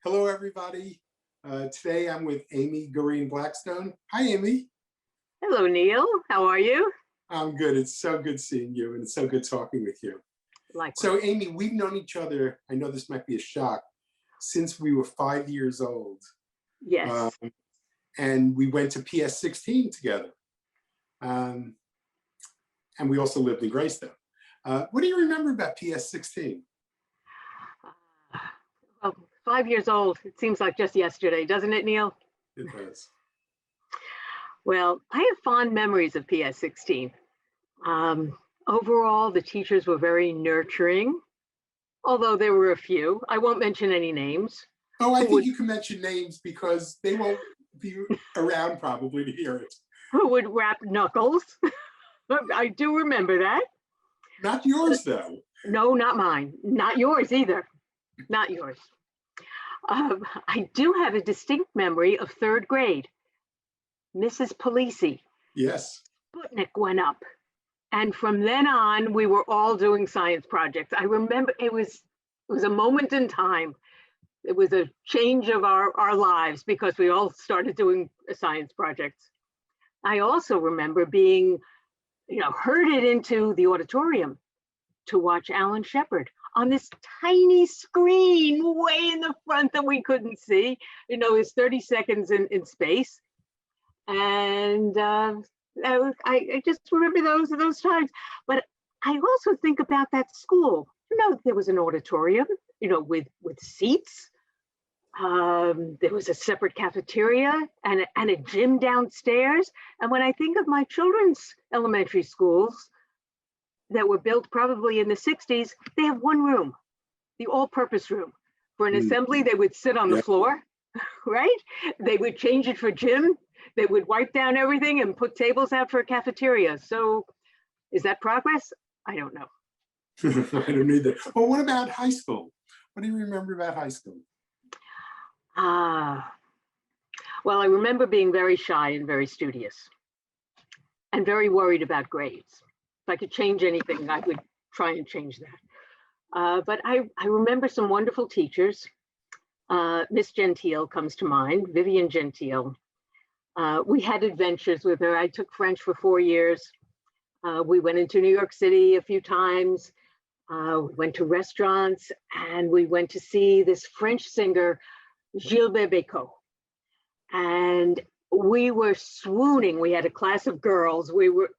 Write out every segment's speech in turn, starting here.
Hello, everybody. Today I'm with Amy Gurian Blackstone. Hi, Amy. Hello, Neil. How are you? I'm good. It's so good seeing you, and it's so good talking with you. Likewise. So, Amy, we've known each other, I know this might be a shock, since we were 5 years old. Yes. And we went to PS16 together. And we also lived in Greystone. What do you remember about PS16? Well, 5 years old. It seems like just yesterday, doesn't it, Neil? It does. Well, I have fond memories of PS16. Overall, the teachers were very nurturing, although there were a few. I won't mention any names. Oh, I think you can mention names because they won't be around probably to hear it. Who would rap knuckles. I do remember that. Not yours, though. No, not mine. Not yours either. Not yours. I do have a distinct memory of third grade. Mrs. Polisi. Yes. Sputnik went up. And from then on, we were all doing science projects. I remember it was a moment in time. It was a change of our lives because we all started doing science projects. I also remember being, herded into the auditorium to watch Alan Shepard on this tiny screen way in the front that we couldn't see. It was 30 seconds in space. And I just remember those times. But I also think about that school. There was an auditorium, with seats. There was a separate cafeteria and a gym downstairs. And when I think of my children's elementary schools that were built probably in the 60s, they have one room, the all-purpose room. For an assembly, they would sit on the floor, right? They would change it for gym. They would wipe down everything and put tables out for a cafeteria. So is that progress? I don't know. I don't either. Well, what about high school? What do you remember about high school? Well, I remember being very shy and very studious and very worried about grades. If I could change anything, I would try and change that. But I remember some wonderful teachers. Miss Gentile comes to mind, Vivian Gentile. We had adventures with her. I took French for 4 years. We went into New York City a few times. We went to restaurants and we went to see this French singer, Gilbert Bécaud. And we were swooning. We had a class of girls.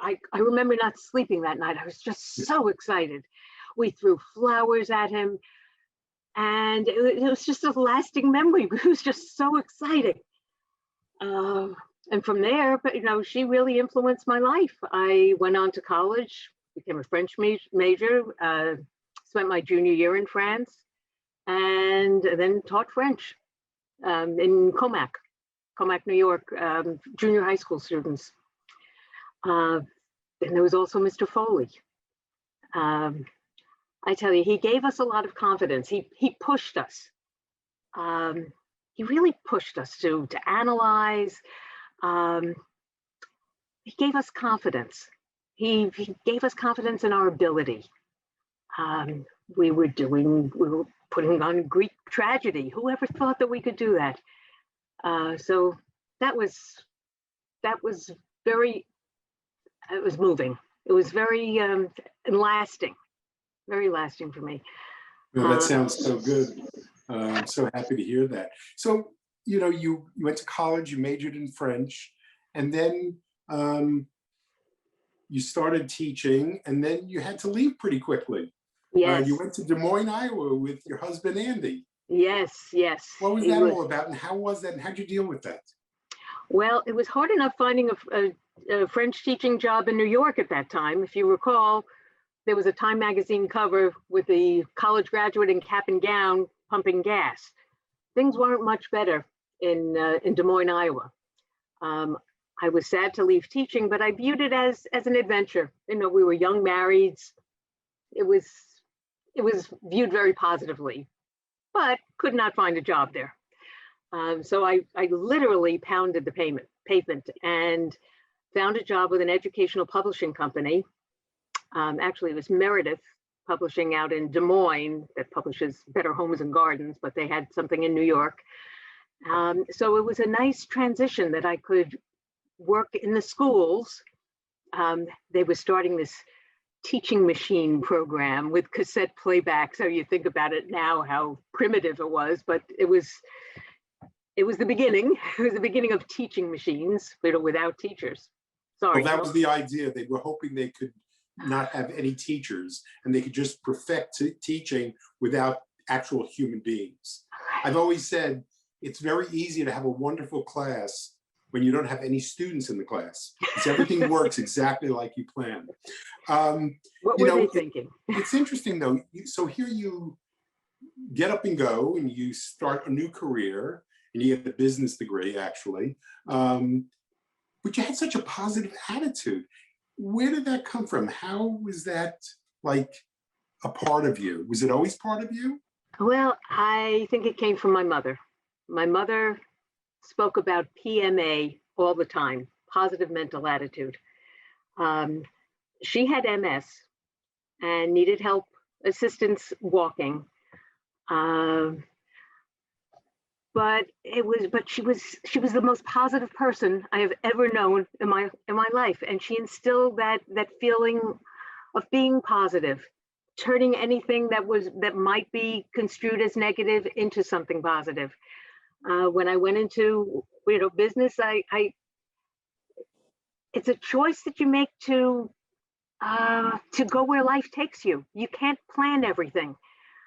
I remember not sleeping that night. I was just so excited. We threw flowers at him. And it was just a lasting memory. It was just so exciting. And from there, she really influenced my life. I went on to college, became a French major, spent my junior year in France, and then taught French in Comac, New York, junior high school students. And there was also Mr. Foley. I tell you, he gave us a lot of confidence. He pushed us. He really pushed us to analyze. He gave us confidence. He gave us confidence in our ability. We were putting on Greek tragedy. Whoever thought that we could do that? So that was very, it was moving. It was very lasting, very lasting for me. Well, that sounds so good. I'm so happy to hear that. So, you went to college, you majored in French, and then you started teaching, and then you had to leave pretty quickly. Yes. You went to Des Moines, Iowa with your husband, Andy. Yes. What was that all about, and how was that, and how'd you deal with that? Well, it was hard enough finding a French teaching job in New York at that time. If you recall, there was a Time magazine cover with the college graduate in cap and gown pumping gas. Things weren't much better in Des Moines, Iowa. I was sad to leave teaching, but I viewed it as an adventure. We were young marrieds. It was viewed very positively, but could not find a job there. So I literally pounded the pavement and found a job with an educational publishing company. Actually, it was Meredith publishing out in Des Moines that publishes Better Homes and Gardens, but they had something in New York. So it was a nice transition that I could work in the schools. They were starting this teaching machine program with cassette playback. So you think about it now, how primitive it was, but it was the beginning. It was the beginning of teaching machines, without teachers. Sorry. Well, that was the idea. They were hoping they could not have any teachers and they could just perfect teaching without actual human beings. I've always said it's very easy to have a wonderful class when you don't have any students in the class, because everything works exactly like you planned. What were they thinking? It's interesting though. So here you get up and go and you start a new career and you get a business degree actually. But you had such a positive attitude. Where did that come from? How was that like a part of you? Was it always part of you? Well, I think it came from my mother. My mother spoke about PMA all the time, positive mental attitude. She had MS and needed help, assistance walking. But she was the most positive person I have ever known in my life, and she instilled that feeling of being positive, turning anything that might be construed as negative into something positive. When I went into business, it's a choice that you make to go where life takes you. You can't plan everything.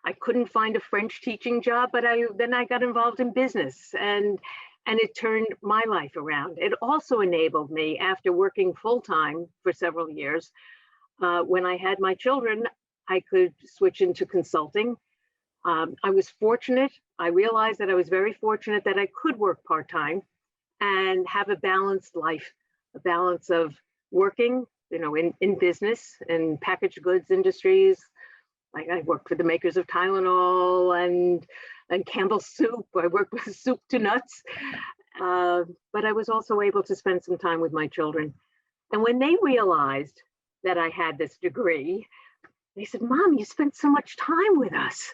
I couldn't find a French teaching job, but then I got involved in business and it turned my life around. It also enabled me, after working full-time for several years, when I had my children, I could switch into consulting. I was fortunate. I realized that I was very fortunate that I could work part-time and have a balanced life, a balance of working, in business and packaged goods industries. Like I worked for the makers of Tylenol and Campbell's soup. I worked with soup to nuts. But I was also able to spend some time with my children. And when they realized that I had this degree, they said, "Mom, you spent so much time with us.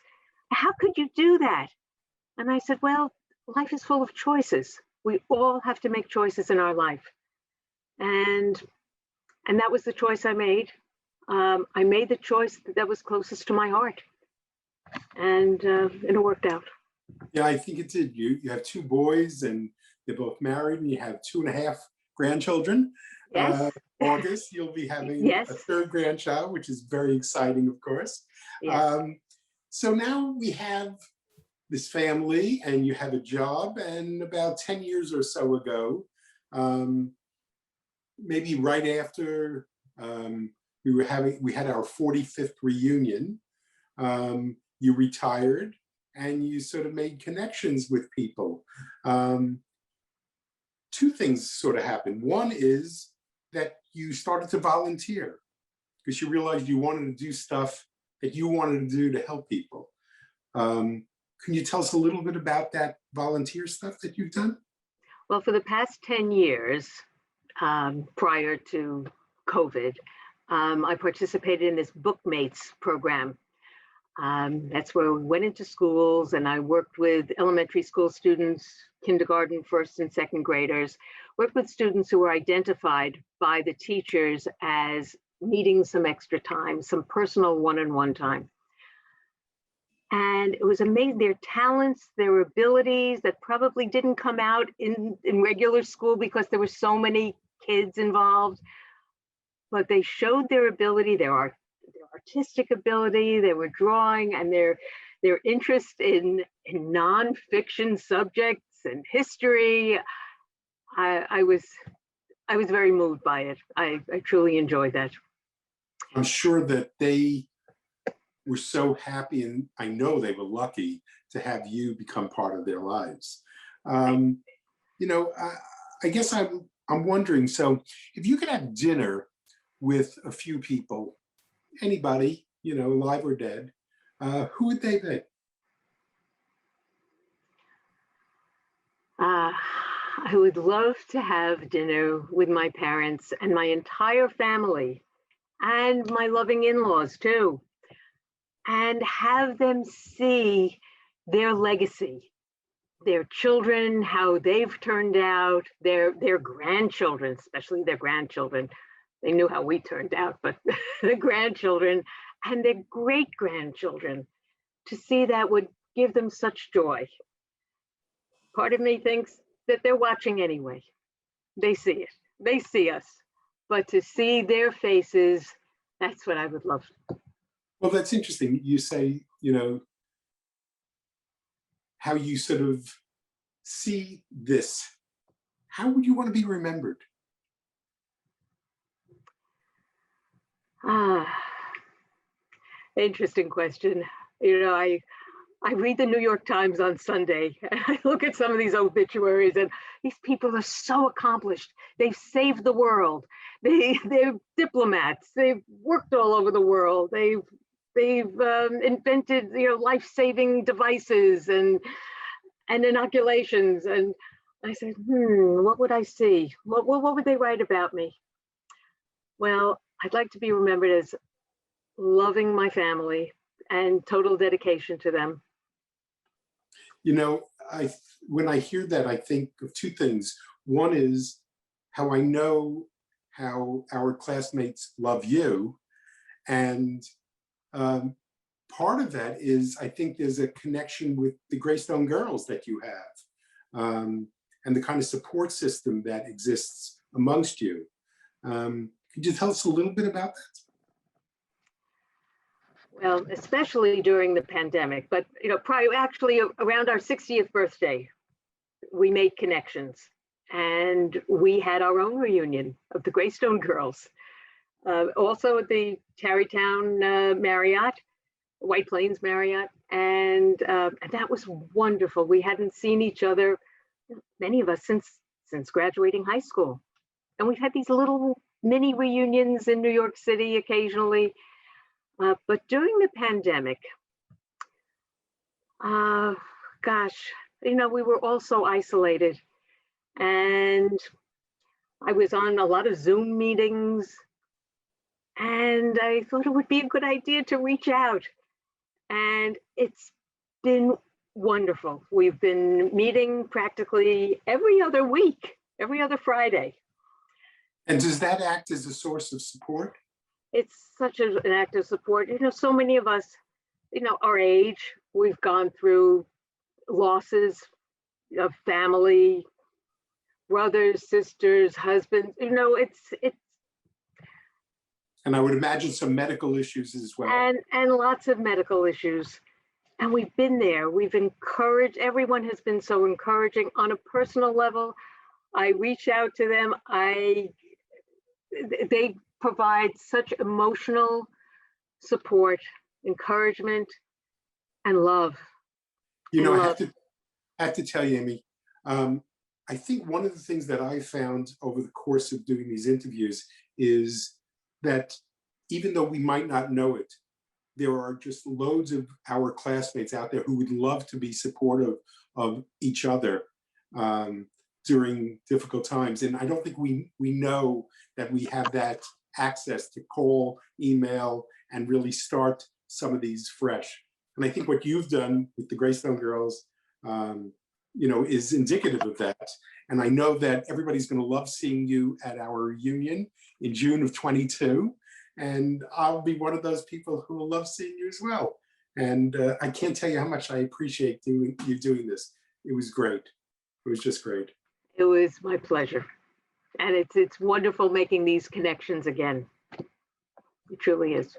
How could you do that?" And I said, well, life is full of choices. We all have to make choices in our life. And that was the choice I made. I made the choice that was closest to my heart, and it worked out. Yeah, I think it did. You have two boys and they're both married and you have 2.5 grandchildren. Yes. August, you'll be having Yes. a third grandchild, which is very exciting, of course. Yes. So now we have this family and you have a job, and about 10 years or so ago, maybe right after we had our 45th reunion, you retired and you sort of made connections with people. Two things sort of happened. One is that you started to volunteer because you realized you wanted to do stuff that you wanted to do to help people. Can you tell us a little bit about that volunteer stuff that you've done? Well, for the past 10 years, prior to COVID, I participated in this Bookmates program. That's where we went into schools and I worked with elementary school students, kindergarten, first and second graders, worked with students who were identified by the teachers as needing some extra time, some personal one-on-one time. And it was amazing, their talents, their abilities that probably didn't come out in regular school because there were so many kids involved, but they showed their ability, their artistic ability, they were drawing, and their interest in nonfiction subjects and history. I was very moved by it. I truly enjoyed that. I'm sure that they were so happy, and I know they were lucky to have you become part of their lives. I guess I'm wondering, so if you could have dinner with a few people, anybody, alive or dead, who would they be? I would love to have dinner with my parents and my entire family and my loving in-laws too. and have them see their legacy, their children, how they've turned out, their grandchildren, especially their grandchildren. They knew how we turned out, but the grandchildren and their great grandchildren, to see that would give them such joy. Part of me thinks that they're watching anyway. They see it, they see us, but to see their faces, that's what I would love. Well, that's interesting. You say, you know, how you sort of see this. How would you want to be remembered? Ah, interesting question. You know, I read the New York Times on Sunday, and I look at some of these obituaries, and these people are so accomplished. They've saved the world. They're diplomats. They've worked all over the world. They've invented, you know, life-saving devices and inoculations. And I said, what would I see? What would they write about me? Well, I'd like to be remembered as loving my family and total dedication to them. You know, when I hear that, I think of two things. One is how I know how our classmates love you. And part of that is, I think there's a connection with the Greystone girls that you have, and the kind of support system that exists amongst you. Could you tell us a little bit about that? Well, especially during the pandemic, but you know, actually around our 60th birthday, we made connections, and we had our own reunion of the Greystone girls. Also at the Tarrytown Marriott, White Plains Marriott, and that was wonderful. We hadn't seen each other, many of us, since graduating high school, and we've had these little mini reunions in New York City occasionally. But during the pandemic, gosh, you know, we were all so isolated, and I was on a lot of Zoom meetings, and I thought it would be a good idea to reach out. And it's been wonderful. We've been meeting practically every other week, every other Friday. And does that act as a source of support? It's such an act of support. You know, so many of us, you know, our age, we've gone through losses of family, brothers, sisters, husbands. You know, it's. And I would imagine some medical issues as well. And lots of medical issues. And we've been there. We've encouraged, everyone has been so encouraging on a personal level. I reach out to them. They provide such emotional support, encouragement, and love. You know, I have to tell you, Amy, I think one of the things that I found over the course of doing these interviews is that even though we might not know it, there are just loads of our classmates out there who would love to be supportive of each other during difficult times. And I don't think we know that we have that access to call, email, and really start some of these fresh. And I think what you've done with the Greystone girls, you know, is indicative of that. And I know that everybody's going to love seeing you at our reunion in June of 22. And I'll be one of those people who will love seeing you as well. And I can't tell you how much I appreciate you doing this. It was great. It was just great. It was my pleasure. And it's wonderful making these connections again. It truly is.